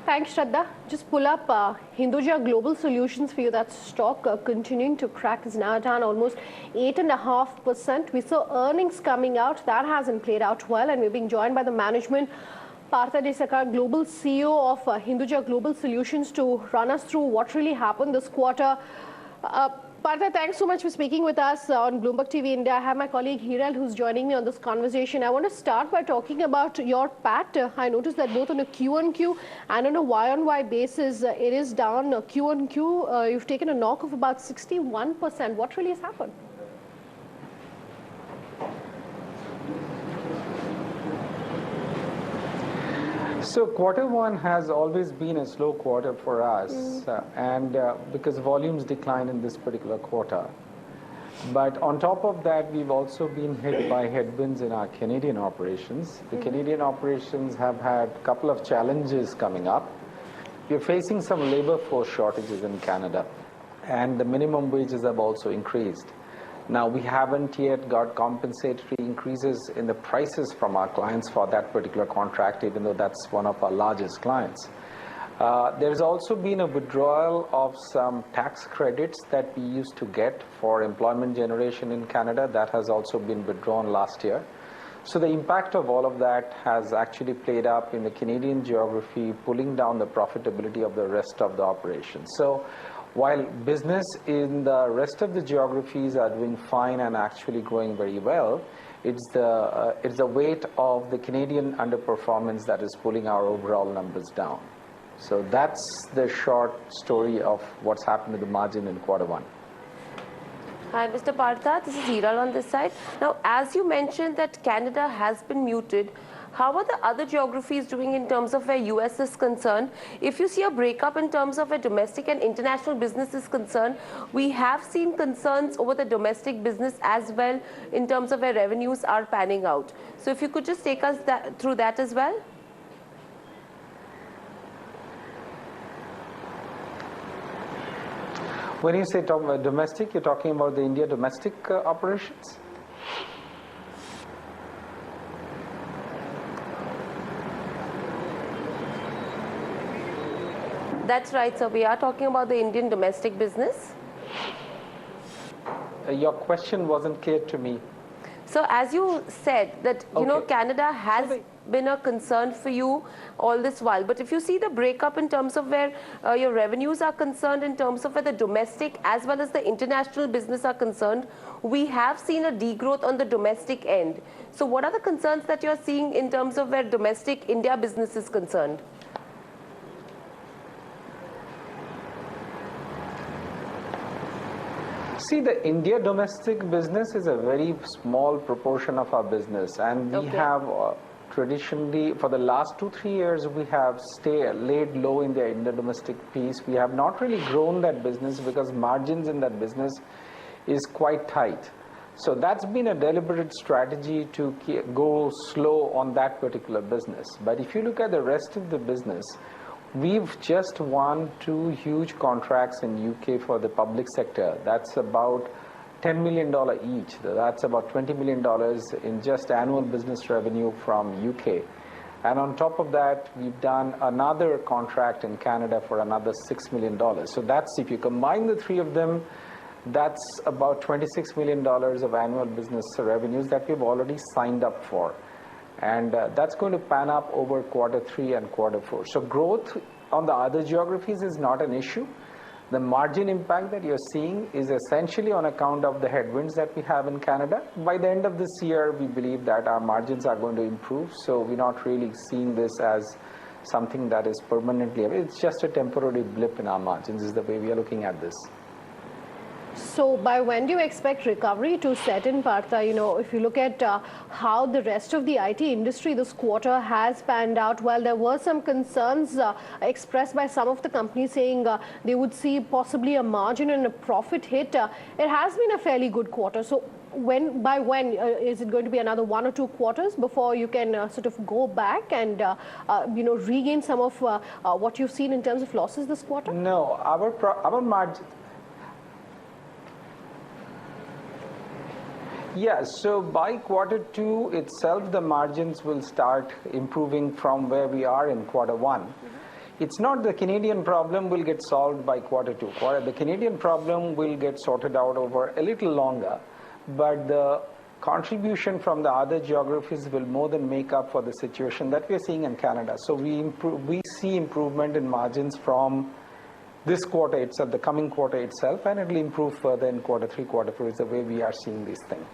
Thanks, Shraddha. Just pull up Hinduja Global Solutions for you. That stock continuing to crack is now down almost 8.5%. We saw earnings coming out. That hasn't played out well, and we're being joined by the management. Partha Desakar, Global CEO of Hinduja Global Solutions, to run us through what really happened this quarter. Partha, thanks so much for speaking with us on Bloomberg TV India. I have my colleague Hiral who's joining me on this conversation. I want to start by talking about your PAT. I noticed that both on a Q-on-Q and on a Y-on-Y basis, it is down. Q-on-Q, you've taken a knock of about 61%. What really has happened? So quarter one has always been a slow quarter for us, because volumes decline in this particular quarter. But on top of that, we've also been hit by headwinds in our Canadian operations. The Canadian operations have had a couple of challenges coming up. We're facing some labor force shortages in Canada, and the minimum wages have also increased. Now, we haven't yet got compensatory increases in the prices from our clients for that particular contract, even though that's one of our largest clients. There's also been a withdrawal of some tax credits that we used to get for employment generation in Canada. That has also been withdrawn last year. So the impact of all of that has actually played up in the Canadian geography, pulling down the profitability of the rest of the operation. So while business in the rest of the geographies are doing fine and actually growing very well, it's the weight of the Canadian underperformance that is pulling our overall numbers down. So that's the short story of what's happened to the margin in quarter one. Hi, Mr. Partha. This is Hiral on this side. Now, as you mentioned that Canada has been muted, how are the other geographies doing in terms of where US is concerned? If you see a breakup in terms of where domestic and international business is concerned, we have seen concerns over the domestic business as well in terms of where revenues are panning out. So if you could just take us through that as well. When you say domestic, you're talking about the India domestic operations? That's right, sir. We are talking about the Indian domestic business. Your question wasn't clear to me. So as you said that, Canada has been a concern for you all this while. But if you see the breakup in terms of where your revenues are concerned, in terms of where the domestic as well as the international business are concerned, we have seen a degrowth on the domestic end. So what are the concerns that you're seeing in terms of where domestic India business is concerned? See, the India domestic business is a very small proportion of our business, and we have traditionally, for the last 2-3 years, we have laid low in the India domestic piece. We have not really grown that business because margins in that business is quite tight. So that's been a deliberate strategy to go slow on that particular business. But if you look at the rest of the business, we've just won 2 huge contracts in UK for the public sector. That's about $10 million each. That's about $20 million in just annual business revenue from UK. And on top of that, we've done another contract in Canada for another $6 million. So that's, if you combine the 3 of them, that's about $26 million of annual business revenues that we've already signed up for. And that's going to pan up over quarter 3 and quarter 4. So growth on the other geographies is not an issue. The margin impact that you're seeing is essentially on account of the headwinds that we have in Canada. By the end of this year, we believe that our margins are going to improve. So we're not really seeing this as something that is permanently. It's just a temporary blip in our margins is the way we are looking at this. So by when do you expect recovery to set in, Partha? If you look at how the rest of the IT industry this quarter has panned out, well, there were some concerns expressed by some of the companies saying they would see possibly a margin and a profit hit. It has been a fairly good quarter. So by when is it going to be another 1 or 2 quarters before you can sort of go back and regain some of what you've seen in terms of losses this quarter? No, our margin. Yeah, so by quarter 2 itself, the margins will start improving from where we are in quarter 1. It's not the Canadian problem will get solved by quarter two. The Canadian problem will get sorted out over a little longer, but the contribution from the other geographies will more than make up for the situation that we are seeing in Canada. So we see improvement in margins from this quarter itself, the coming quarter itself, and it will improve further in quarter three, quarter four is the way we are seeing these things.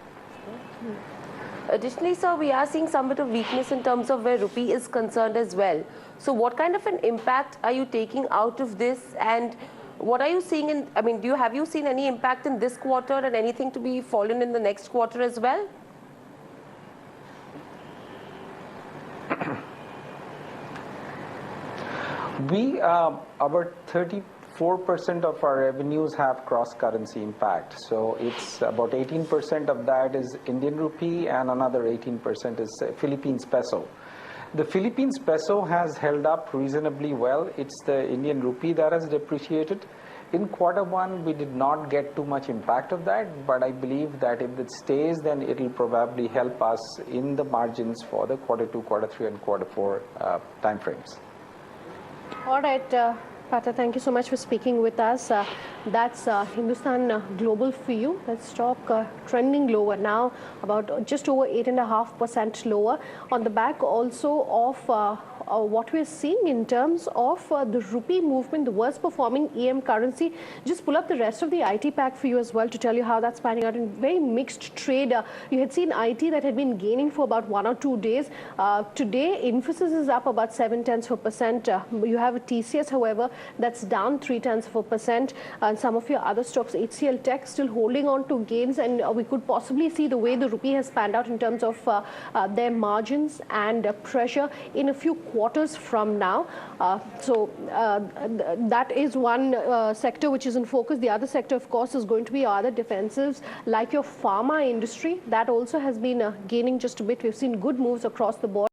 Additionally, sir, we are seeing some bit of weakness in terms of where rupee is concerned as well. So what kind of an impact are you taking out of this, and what are you seeing in, I mean, have you seen any impact in this quarter and anything to be fallen in the next quarter as well? Our 34% of our revenues have cross-currency impact. So it's about 18% of that is Indian rupee and another 18% is Philippines peso. The Philippines peso has held up reasonably well. It's the Indian rupee that has depreciated. In quarter one, we did not get too much impact of that, but I believe that if it stays, then it will probably help us in the margins for the quarter two, quarter three, and quarter four timeframes. All right, Partha, thank you so much for speaking with us. That's Hindustan Global for you. That stock trending lower now, about just over 8.5% lower, on the back also of what we're seeing in terms of the rupee movement, the worst performing EM currency. Just pull up the rest of the IT pack for you as well to tell you how that's panning out in very mixed trade. You had seen IT that had been gaining for about 1 or 2 days. Today, Infosys is up about 0.7%. You have a TCS, however, that's down 0.3%. And some of your other stocks, HCL Tech, still holding on to gains, and we could possibly see the way the rupee has panned out in terms of their margins and pressure in a few quarters from now. That is one sector which is in focus. The other sector, of course, is going to be other defensives like your pharma industry. That also has been gaining just a bit. We've seen good moves across the board.